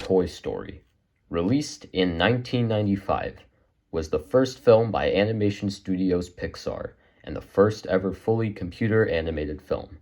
Toy Story, released in 1995, was the first film by Animation Studios Pixar and the first ever fully computer animated film.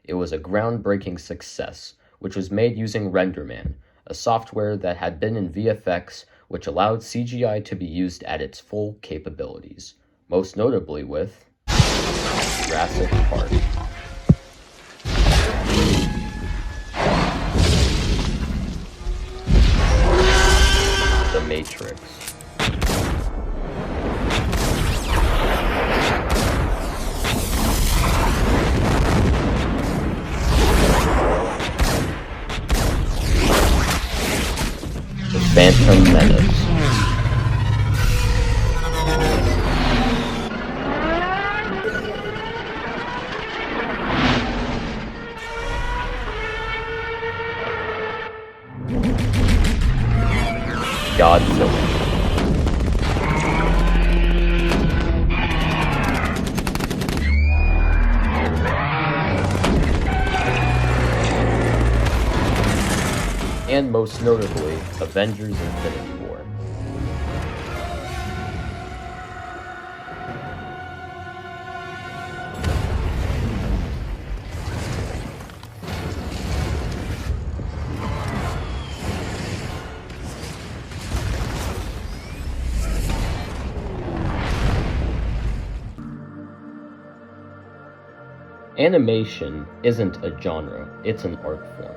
It was a groundbreaking success, which was made using RenderMan, a software that had been in VFX which allowed CGI to be used at its full capabilities, most notably with Jurassic Park. The Matrix. The Phantom Menace. Godzilla. And most notably, Avengers Infinity War. Animation isn't a genre, it's an art form.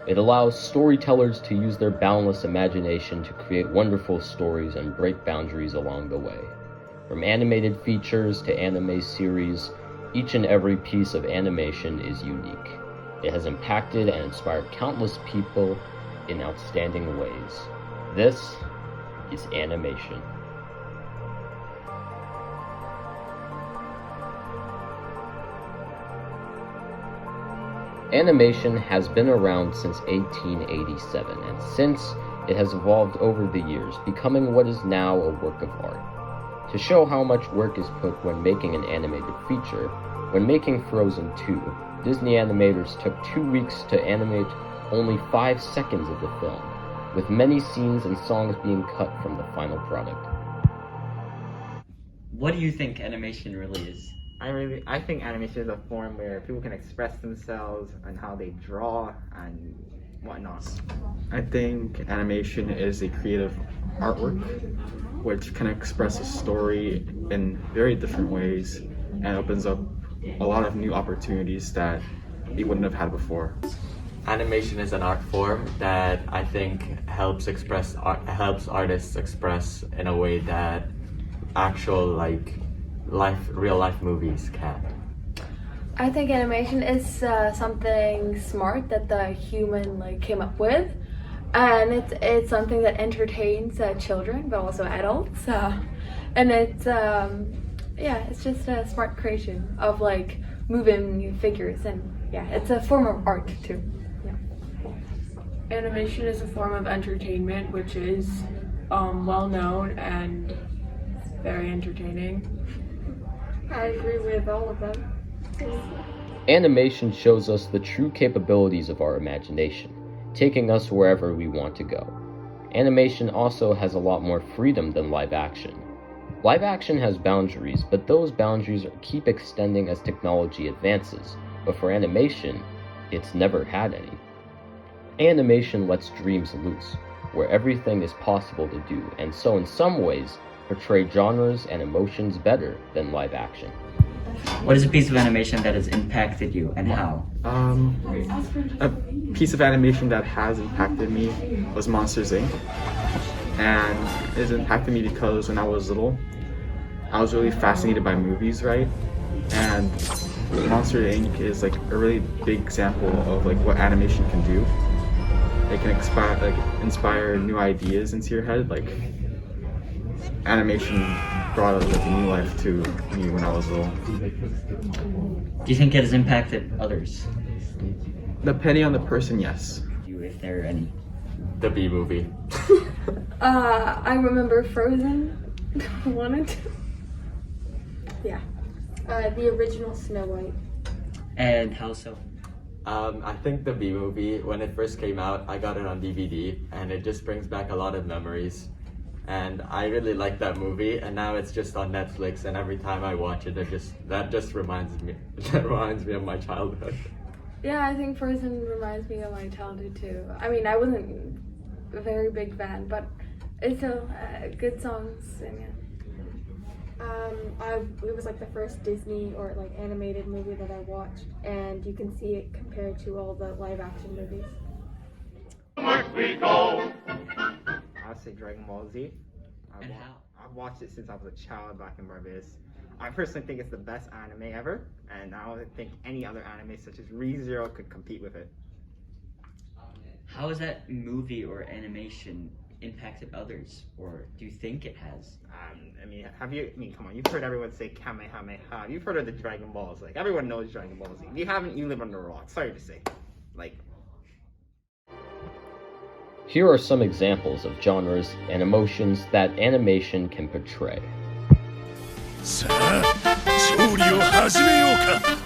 It allows storytellers to use their boundless imagination to create wonderful stories and break boundaries along the way. From animated features to anime series, each and every piece of animation is unique. It has impacted and inspired countless people in outstanding ways. This is animation. Animation has been around since 1887, and since it has evolved over the years, becoming what is now a work of art. To show how much work is put when making an animated feature, when making Frozen 2, Disney animators took 2 weeks to animate only 5 seconds of the film, with many scenes and songs being cut from the final product. What do you think animation really is? I think animation is a form where people can express themselves and how they draw and whatnot. I think animation is a creative artwork which can express a story in very different ways and opens up a lot of new opportunities that we wouldn't have had before. Animation is an art form that I think helps artists express in a way that actual real life movies can't. I think animation is something smart that the human came up with, and it's something that entertains children but also adults, and it's it's just a smart creation of moving figures, and it's a form of art too. Animation is a form of entertainment which is well known and very entertaining. I agree with all of them. Animation shows us the true capabilities of our imagination, taking us wherever we want to go. Animation also has a lot more freedom than live action. Live action has boundaries, but those boundaries keep extending as technology advances. But for animation, it's never had any. Animation lets dreams loose, where everything is possible to do, and so in some ways, portray genres and emotions better than live action. What is a piece of animation that has impacted you, and how? A piece of animation that has impacted me was Monsters Inc. And it has impacted me because when I was little, I was really fascinated by movies, right? And Monsters Inc. is a really big example of what animation can do. It can inspire new ideas into your head. Animation brought new life to me when I was little. Do you think it has impacted others? Depending on the person, yes. If there are any. The Bee Movie. I remember Frozen 1 and 2. Yeah. The original Snow White. And how so? I think the Bee Movie, when it first came out, I got it on DVD, and it just brings back a lot of memories. And I really like that movie, and now it's just on Netflix, and every time I watch it, that just reminds me of my childhood. Yeah, I think Frozen reminds me of my childhood too. I mean, I wasn't a very big fan, but it's still good songs. And yeah. It was like the first Disney or like animated movie that I watched, and you can see it compared to all the live action movies. I would say Dragon Ball Z. And how? I've watched it since I was a child back in Barbados. I personally think it's the best anime ever, and I don't think any other anime such as Re:Zero could compete with it. How has that movie or animation impacted others, or do you think it has? Come on, you've heard everyone say Kamehameha. You've heard of the Dragon Balls. Like, everyone knows Dragon Ball Z. If you haven't, you live under a rock. Sorry to say. Like, Here are some examples of genres and emotions that animation can portray. さあ調理を始めようか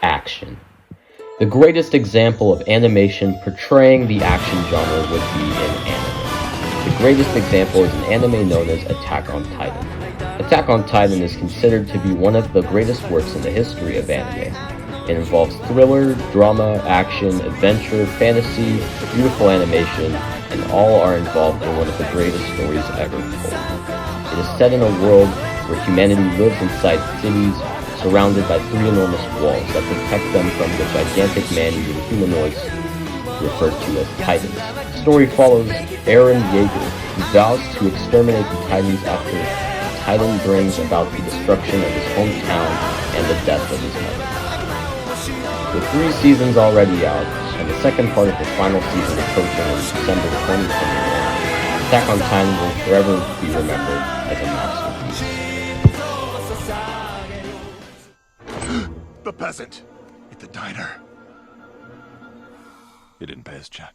Action. The greatest example of animation portraying the action genre would be in anime. The greatest example is an anime known as Attack on Titan. Attack on Titan is considered to be one of the greatest works in the history of anime. It involves thriller, drama, action, adventure, fantasy, beautiful animation, and all are involved in one of the greatest stories ever told. It is set in a world where humanity lives inside cities surrounded by 3 enormous walls that protect them from the gigantic man-eating humanoids referred to as Titans. The story follows Eren Yeager, who vows to exterminate the Titans after the Titan brings about the destruction of his hometown and the death of his mother. With 3 seasons already out, and the second part of the final season approaching in December 2021, Attack on Titan will forever be remembered as a masterpiece. The peasant at the diner. He didn't pay his check.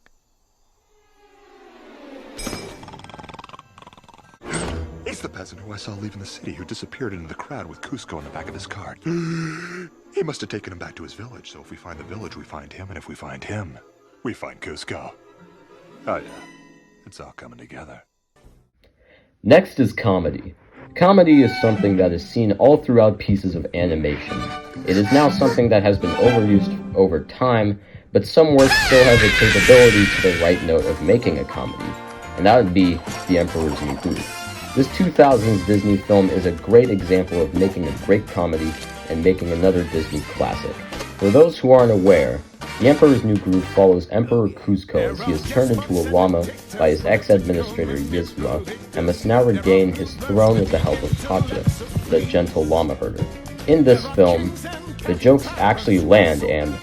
It's the peasant who I saw leaving the city, who disappeared into the crowd with Cusco in the back of his cart. He must have taken him back to his village, so if we find the village, we find him, and if we find him, we find Cusco. Oh yeah, it's all coming together. Next is comedy. Comedy is something that is seen all throughout pieces of animation. It is now something that has been overused over time, but some work still has a capability to the right note of making a comedy, and that would be The Emperor's New Groove. This 2000s Disney film is a great example of making a great comedy and making another Disney classic. For those who aren't aware, The Emperor's New Groove follows Emperor Kuzco as he is turned into a llama by his ex-administrator Yzma and must now regain his throne with the help of Katya, the gentle llama herder. In this film, the jokes actually land and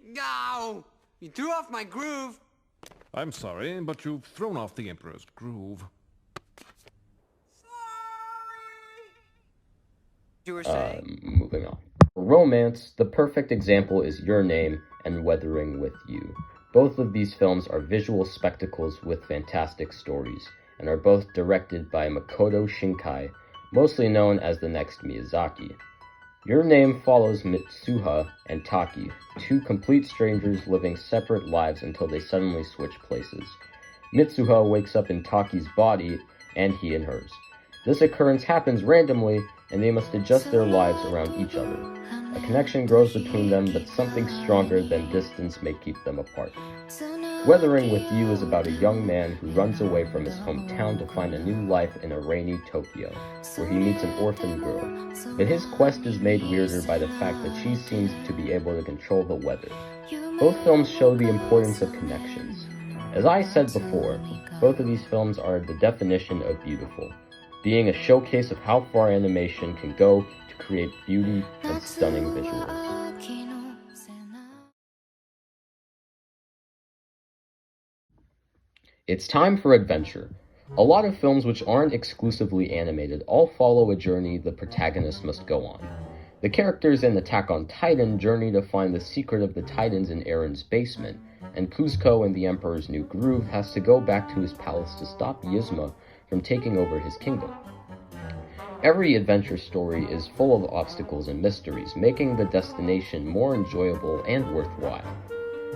No! You threw off my groove! I'm sorry, but you've thrown off the Emperor's groove. You were saying? Moving on. For romance, the perfect example is Your Name and Weathering with You. Both of these films are visual spectacles with fantastic stories, and are both directed by Makoto Shinkai, mostly known as the next Miyazaki. Your Name follows Mitsuha and Taki, 2 complete strangers living separate lives until they suddenly switch places. Mitsuha wakes up in Taki's body, and he in hers. This occurrence happens randomly, and they must adjust their lives around each other. A connection grows between them, but something stronger than distance may keep them apart. Weathering with You is about a young man who runs away from his hometown to find a new life in a rainy Tokyo, where he meets an orphan girl. But his quest is made weirder by the fact that she seems to be able to control the weather. Both films show the importance of connections. As I said before, both of these films are the definition of beautiful, being a showcase of how far animation can go to create beauty and stunning visuals. It's time for adventure. A lot of films which aren't exclusively animated all follow a journey the protagonist must go on. The characters in Attack on Titan journey to find the secret of the Titans in Eren's basement, and Kuzco in The Emperor's New Groove has to go back to his palace to stop Yzma from taking over his kingdom. Every adventure story is full of obstacles and mysteries, making the destination more enjoyable and worthwhile.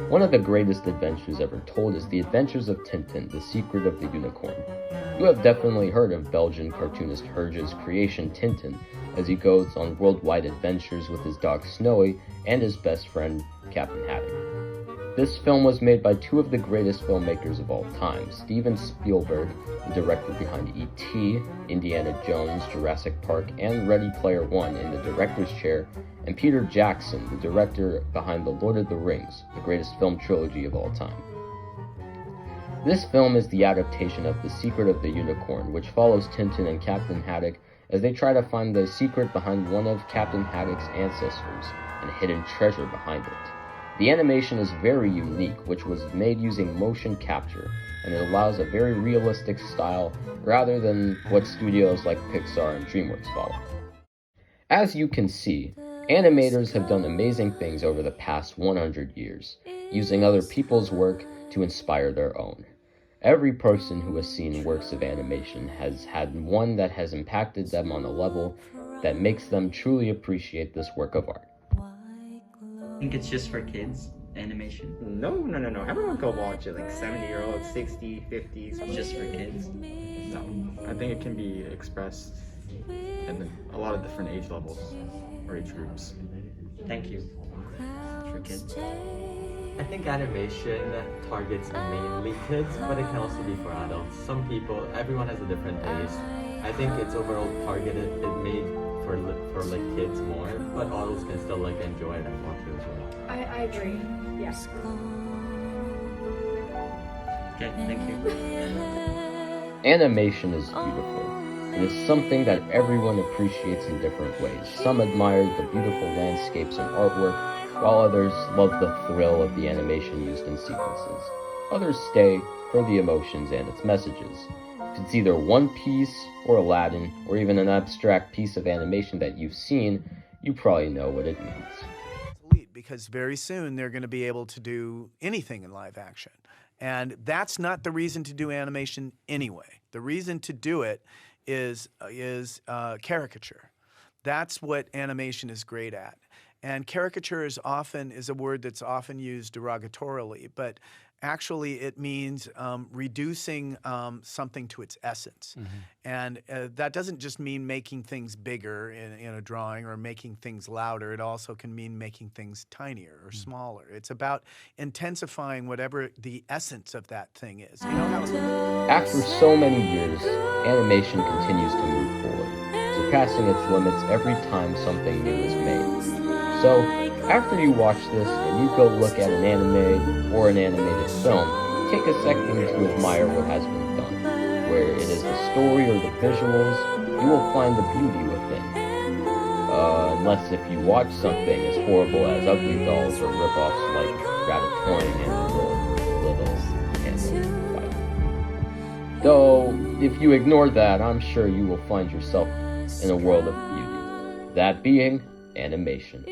One of the greatest adventures ever told is The Adventures of Tintin, The Secret of the Unicorn. You have definitely heard of Belgian cartoonist Hergé's creation Tintin, as he goes on worldwide adventures with his dog Snowy and his best friend Captain Haddock. This film was made by two of the greatest filmmakers of all time, Steven Spielberg, the director behind E.T., Indiana Jones, Jurassic Park, and Ready Player One in the director's chair, and Peter Jackson, the director behind The Lord of the Rings, the greatest film trilogy of all time. This film is the adaptation of The Secret of the Unicorn, which follows Tintin and Captain Haddock as they try to find the secret behind one of Captain Haddock's ancestors and a hidden treasure behind it. The animation is very unique, which was made using motion capture, and it allows a very realistic style rather than what studios like Pixar and DreamWorks follow. As you can see, animators have done amazing things over the past 100 years, using other people's work to inspire their own. Every person who has seen works of animation has had one that has impacted them on a level that makes them truly appreciate this work of art. I think it's just for kids, animation. No. Everyone can watch it, like 70-year-olds, 60, 50s. It's just for kids. No, I think it can be expressed in a lot of different age levels or age groups. Thank you. For kids. I think animation targets mainly kids, but it can also be for adults. Some people, everyone has a different taste. I think it's overall targeted, it made for like kids more, but adults can still like enjoy it and watch it as well. I agree. Yeah. Okay, thank you. Animation is beautiful. It is something that everyone appreciates in different ways. Some admire the beautiful landscapes and artwork, while others love the thrill of the animation used in sequences. Others stay for the emotions and its messages. If it's either One Piece or Aladdin, or even an abstract piece of animation that you've seen, you probably know what it means. Because very soon they're going to be able to do anything in live action. And that's not the reason to do animation anyway. The reason to do it is caricature. That's what animation is great at. And caricature is a word that's often used derogatorily, but actually it means reducing something to its essence. Mm-hmm. And that doesn't just mean making things bigger in a drawing or making things louder. It also can mean making things tinier or smaller. It's about intensifying whatever the essence of that thing is. You know how After so many years, animation continues to move forward, surpassing its limits every time something new is made. So, after you watch this and you go look at an anime or an animated film, take a second to admire what has been done. Where it is the story or the visuals, you will find the beauty within. Unless if you watch something as horrible as Ugly Dolls or ripoffs like Ratatouille and The Little Camel. Though, if you ignore that, I'm sure you will find yourself in a world of beauty. That being animation.